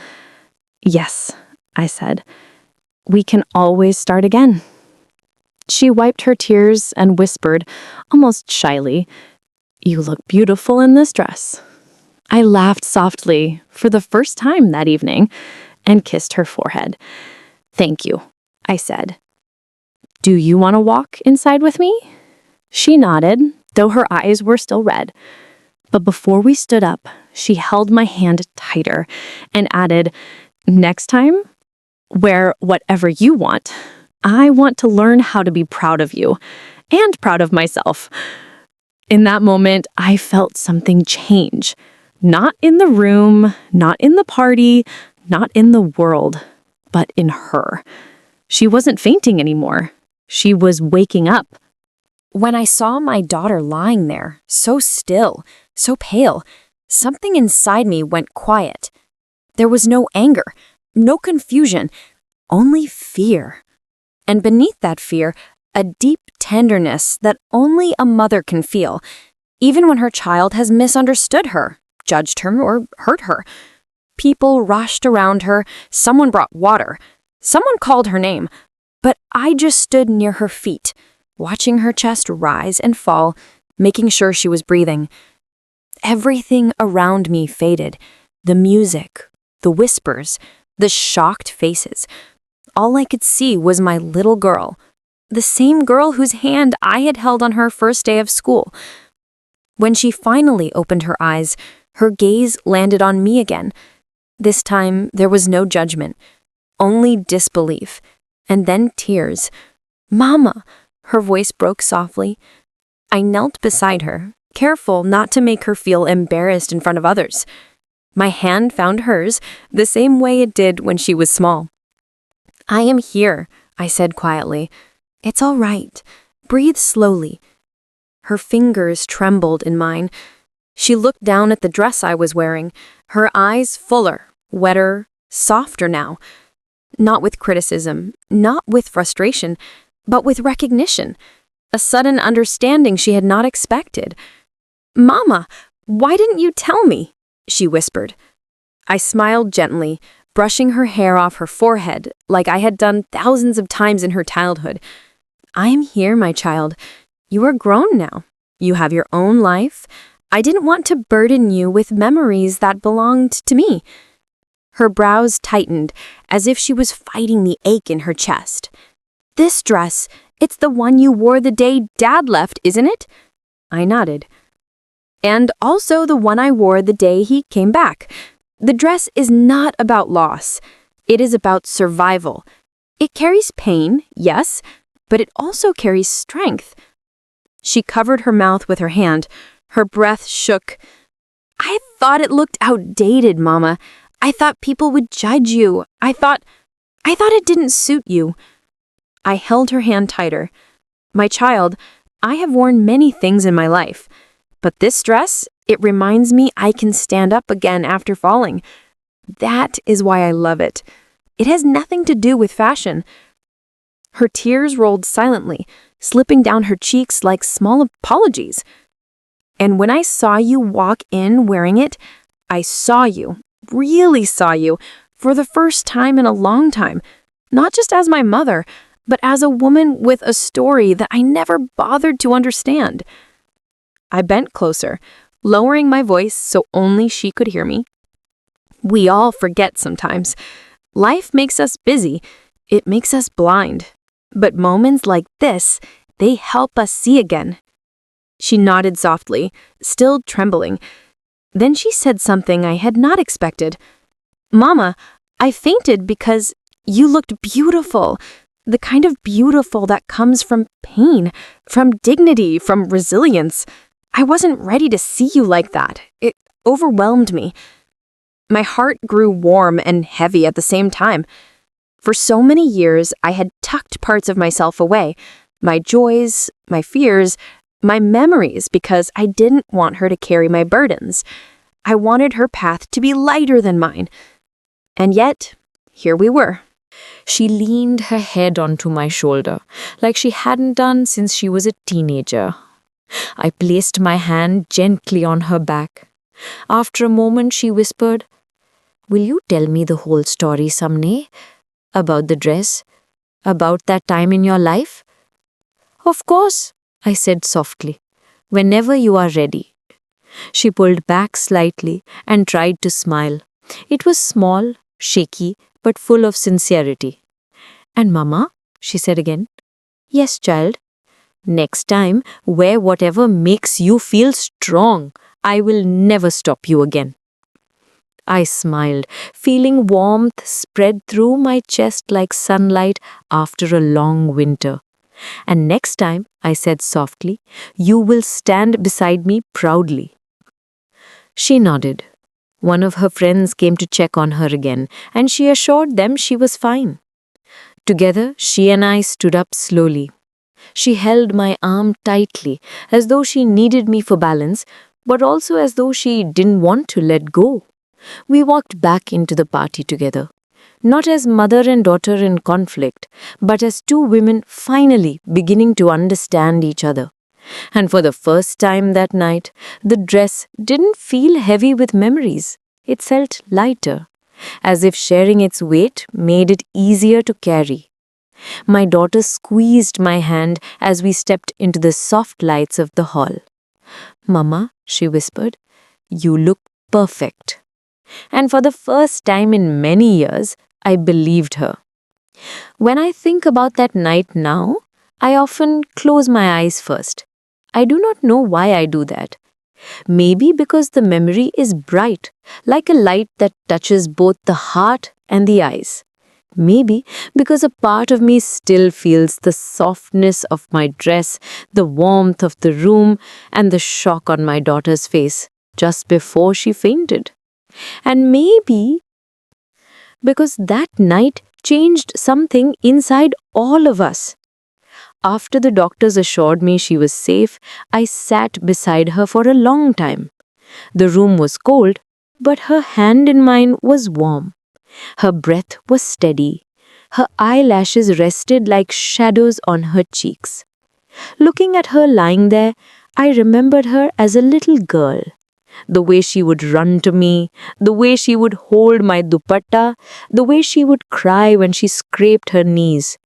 "Yes," I said, "we can always start again." She wiped her tears and whispered, almost shyly, "You look beautiful in this dress." I laughed softly for the first time that evening and kissed her forehead. "Thank you," I said. "Do you want to walk inside with me?" She nodded, though her eyes were still red. But before we stood up, she held my hand tighter and added, "Next time, wear whatever you want. I want to learn how to be proud of you and proud of myself." In that moment, I felt something change. Not in the room, not in the party, not in the world, but in her. She wasn't fainting anymore. She was waking up. When I saw my daughter lying there, so still, so pale, something inside me went quiet. There was no anger, no confusion, only fear. And beneath that fear, a deep tenderness that only a mother can feel, even when her child has misunderstood her, judged her, or hurt her. People rushed around her, someone brought water, someone called her name, but I just stood near her feet, watching her chest rise and fall, making sure she was breathing. Everything around me faded. The music, the whispers, the shocked faces. All I could see was my little girl, the same girl whose hand I had held on her first day of school. When she finally opened her eyes, her gaze landed on me again. This time, there was no judgment, only disbelief, and then tears. "Mama," her voice broke softly. I knelt beside her, careful not to make her feel embarrassed in front of others. My hand found hers the same way it did when she was small. "I am here," I said quietly. "It's all right. Breathe slowly." Her fingers trembled in mine. She looked down at the dress I was wearing, her eyes fuller, wetter, softer now. Not with criticism, not with frustration, but with recognition. A sudden understanding she had not expected. "Mama, why didn't you tell me?" she whispered. I smiled gently, brushing her hair off her forehead like I had done thousands of times in her childhood. "I am here, my child. You are grown now. You have your own life. I didn't want to burden you with memories that belonged to me." Her brows tightened, as if she was fighting the ache in her chest. "This dress, it's the one you wore the day Dad left, isn't it?" I nodded. "And also the one I wore the day he came back. The dress is not about loss. It is about survival. It carries pain, yes, but it also carries strength." She covered her mouth with her hand. Her breath shook. "I thought it looked outdated, Mama. I thought people would judge you. I thought it didn't suit you." I held her hand tighter. "My child, I have worn many things in my life, but this dress, it reminds me I can stand up again after falling. That is why I love it. It has nothing to do with fashion." Her tears rolled silently, slipping down her cheeks like small apologies. "And when I saw you walk in wearing it, I saw you, really saw you, for the first time in a long time, not just as my mother, but as a woman with a story that I never bothered to understand." I bent closer, lowering my voice so only she could hear me. "We all forget sometimes. Life makes us busy. It makes us blind. But moments like this, they help us see again." She nodded softly, still trembling. Then she said something I had not expected. "Mama, I fainted because you looked beautiful. The kind of beautiful that comes from pain, from dignity, from resilience. I wasn't ready to see you like that. It overwhelmed me." My heart grew warm and heavy at the same time. For so many years, I had tucked parts of myself away, my joys, my fears, my memories, because I didn't want her to carry my burdens. I wanted her path to be lighter than mine. And yet, here we were. She leaned her head onto my shoulder, like she hadn't done since she was a teenager. I placed my hand gently on her back. After a moment, she whispered, "Will you tell me the whole story someday? About the dress? About that time in your life?" "Of course," I said softly, "whenever you are ready." She pulled back slightly and tried to smile. It was small, shaky, but full of sincerity. "And Mama," she said again. "Yes, child. Next time, wear whatever makes you feel strong. I will never stop you again." I smiled, feeling warmth spread through my chest like sunlight after a long winter. "And next time," I said softly, "you will stand beside me proudly." She nodded. One of her friends came to check on her again, and she assured them she was fine. Together, she and I stood up slowly. She held my arm tightly, as though she needed me for balance, but also as though she didn't want to let go. We walked back into the party together, not as mother and daughter in conflict, but as two women finally beginning to understand each other. And for the first time that night, the dress didn't feel heavy with memories. It felt lighter, as if sharing its weight made it easier to carry. My daughter squeezed my hand as we stepped into the soft lights of the hall. "Mama," she whispered, "you look perfect." And for the first time in many years, I believed her. When I think about that night now, I often close my eyes first. I do not know why I do that. Maybe because the memory is bright, like a light that touches both the heart and the eyes. Maybe because a part of me still feels the softness of my dress, the warmth of the room, and the shock on my daughter's face just before she fainted. And maybe because that night changed something inside all of us. After the doctors assured me she was safe, I sat beside her for a long time. The room was cold, but her hand in mine was warm. Her breath was steady. Her eyelashes rested like shadows on her cheeks. Looking at her lying there, I remembered her as a little girl. The way she would run to me, the way she would hold my dupatta, the way she would cry when she scraped her knees.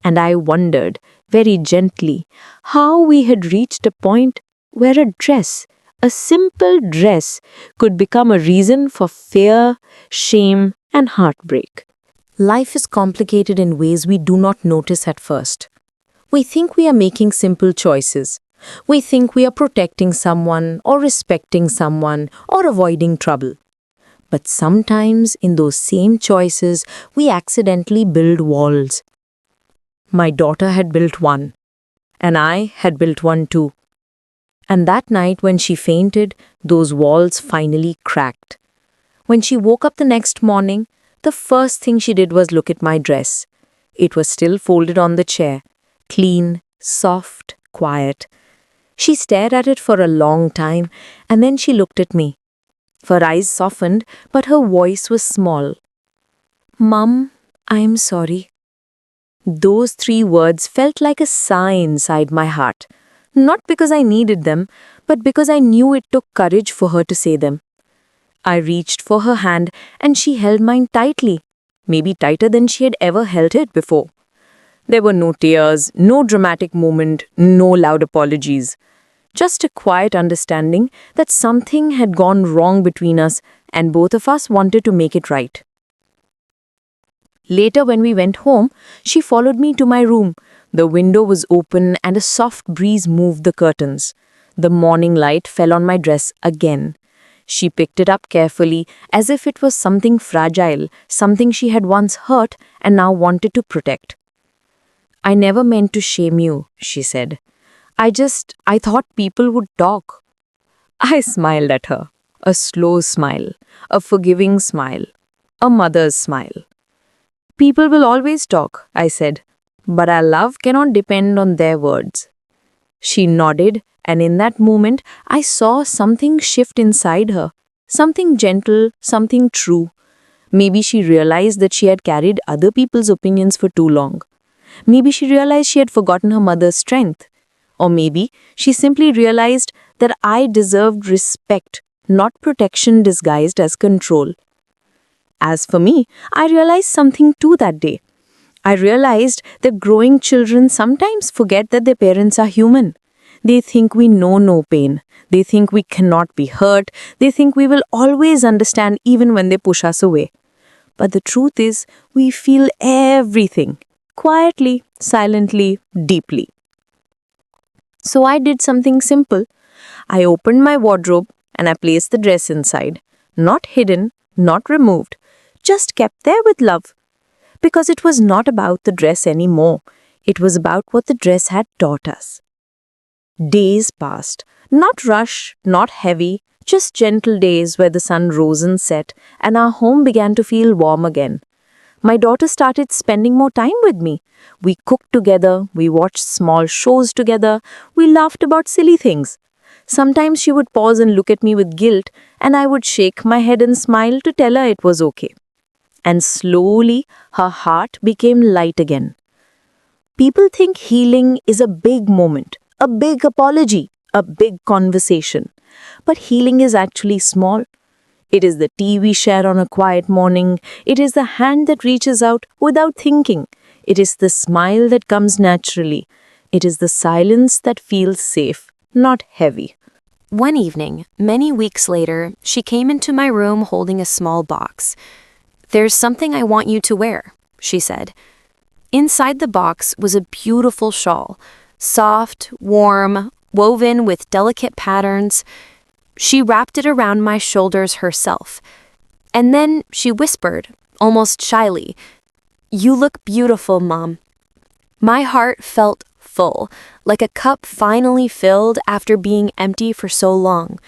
And I wondered, very gently, how we had reached a point where a dress, a simple dress, could become a reason for fear, shame, and heartbreak. Life is complicated in ways we do not notice at first. We think we are making simple choices. We think we are protecting someone or respecting someone or avoiding trouble. But sometimes in those same choices, we accidentally build walls. My daughter had built one, and I had built one too. And that night when she fainted, those walls finally cracked. When she woke up the next morning, the first thing she did was look at my dress. It was still folded on the chair, clean, soft, quiet. She stared at it for a long time, and then she looked at me. Her eyes softened, but her voice was small. "Mum, I'm sorry." Those 3 words felt like a sigh inside my heart. Not because I needed them, but because I knew it took courage for her to say them. I reached for her hand and she held mine tightly, maybe tighter than she had ever held it before. There were no tears, no dramatic moment, no loud apologies. Just a quiet understanding that something had gone wrong between us and both of us wanted to make it right. Later, when we went home, she followed me to my room. The window was open and a soft breeze moved the curtains. The morning light fell on my dress again. She picked it up carefully, as if it was something fragile, something she had once hurt and now wanted to protect. "I never meant to shame you," she said. I thought people would talk." I smiled at her, a slow smile, a forgiving smile, a mother's smile. "People will always talk," I said, "but our love cannot depend on their words." She nodded, and in that moment, I saw something shift inside her. Something gentle, something true. Maybe she realized that she had carried other people's opinions for too long. Maybe she realized she had forgotten her mother's strength. Or maybe she simply realized that I deserved respect, not protection disguised as control. As for me, I realized something too that day. I realized that growing children sometimes forget that their parents are human. They think we know no pain. They think we cannot be hurt. They think we will always understand even when they push us away. But the truth is, we feel everything. Quietly, silently, deeply. So I did something simple. I opened my wardrobe and I placed the dress inside. Not hidden, not removed. Just kept there with love. Because it was not about the dress anymore. It was about what the dress had taught us. Days passed. Not rush, not heavy, just gentle days where the sun rose and set and our home began to feel warm again. My daughter started spending more time with me. We cooked together, we watched small shows together, we laughed about silly things. Sometimes she would pause and look at me with guilt, and I would shake my head and smile to tell her it was okay. And slowly, her heart became light again. People think healing is a big moment, a big apology, a big conversation. But healing is actually small. It is the tea we share on a quiet morning. It is the hand that reaches out without thinking. It is the smile that comes naturally. It is the silence that feels safe, not heavy. One evening, many weeks later, she came into my room holding a small box. "There's something I want you to wear," she said. Inside the box was a beautiful shawl, soft, warm, woven with delicate patterns. She wrapped it around my shoulders herself. And then she whispered, almost shyly, "You look beautiful, Mom." My heart felt full, like a cup finally filled after being empty for so long.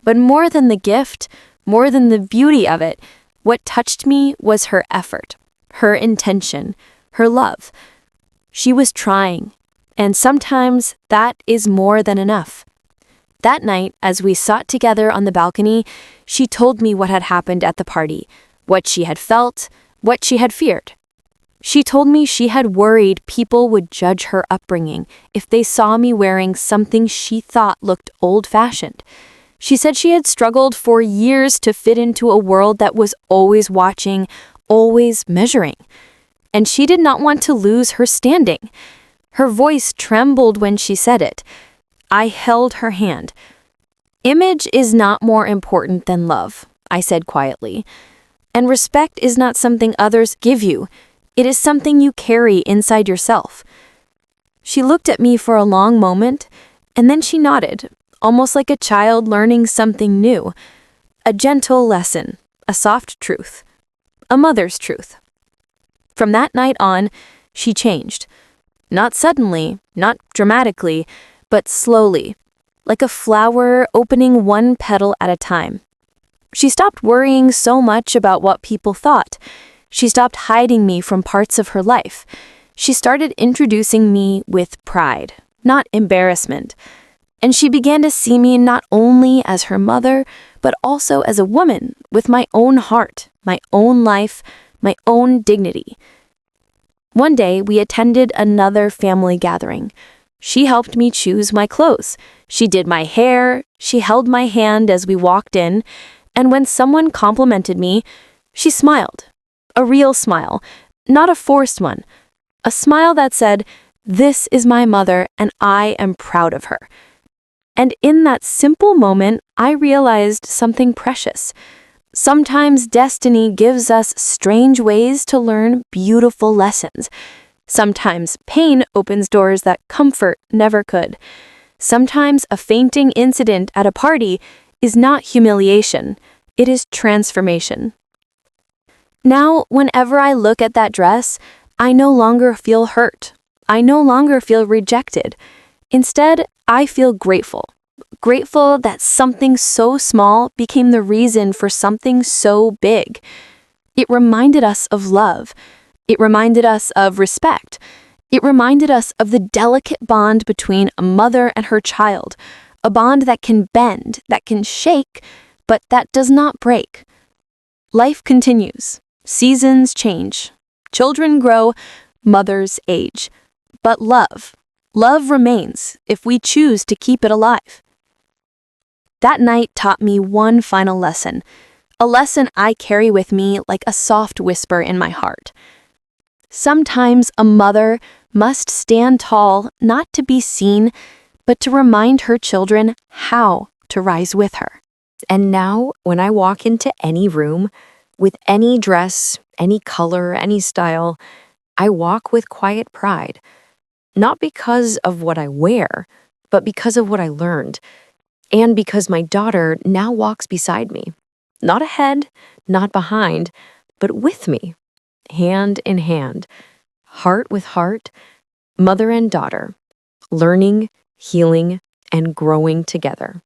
But more than the gift, More than the beauty of it, what touched me was her effort, her intention, her love. She was trying, and sometimes that is more than enough. That night, as we sat together on the balcony, she told me what had happened at the party, what she had felt, what she had feared. She told me she had worried people would judge her upbringing if they saw me wearing something she thought looked old-fashioned. She said she had struggled for years to fit into a world that was always watching, always measuring. And she did not want to lose her standing. Her voice trembled when she said it. I held her hand. Image is not more important than love, I said quietly. And respect is not something others give you. It is something you carry inside yourself. She looked at me for a long moment, and then she nodded, almost like a child learning something new. A gentle lesson, a soft truth, a mother's truth. From that night on, she changed. Not suddenly, not dramatically, but slowly, like a flower opening one petal at a time. She stopped worrying so much about what people thought. She stopped hiding me from parts of her life. She started introducing me with pride, not embarrassment. And she began to see me not only as her mother, but also as a woman with my own heart, my own life, my own dignity. One day, we attended another family gathering. She helped me choose my clothes. She did my hair. She held my hand as we walked in. And when someone complimented me, she smiled. A real smile, not a forced one. A smile that said, "This is my mother and I am proud of her." And in that simple moment, I realized something precious. Sometimes destiny gives us strange ways to learn beautiful lessons. Sometimes pain opens doors that comfort never could. Sometimes a fainting incident at a party is not humiliation, it is transformation. Now, whenever I look at that dress, I no longer feel hurt. I no longer feel rejected. Instead, I feel grateful. Grateful that something so small became the reason for something so big. It reminded us of love. It reminded us of respect. It reminded us of the delicate bond between a mother and her child, a bond that can bend, that can shake, but that does not break. Life continues. Seasons change. Children grow. Mothers age. But love remains if we choose to keep it alive. That night taught me one final lesson, a lesson I carry with me like a soft whisper in my heart. Sometimes a mother must stand tall not to be seen, but to remind her children how to rise with her. And now, when I walk into any room, with any dress, any color, any style, I walk with quiet pride. Not because of what I wear, but because of what I learned. And because my daughter now walks beside me. Not ahead, not behind, but with me. Hand in hand, heart with heart, mother and daughter, learning, healing, and growing together.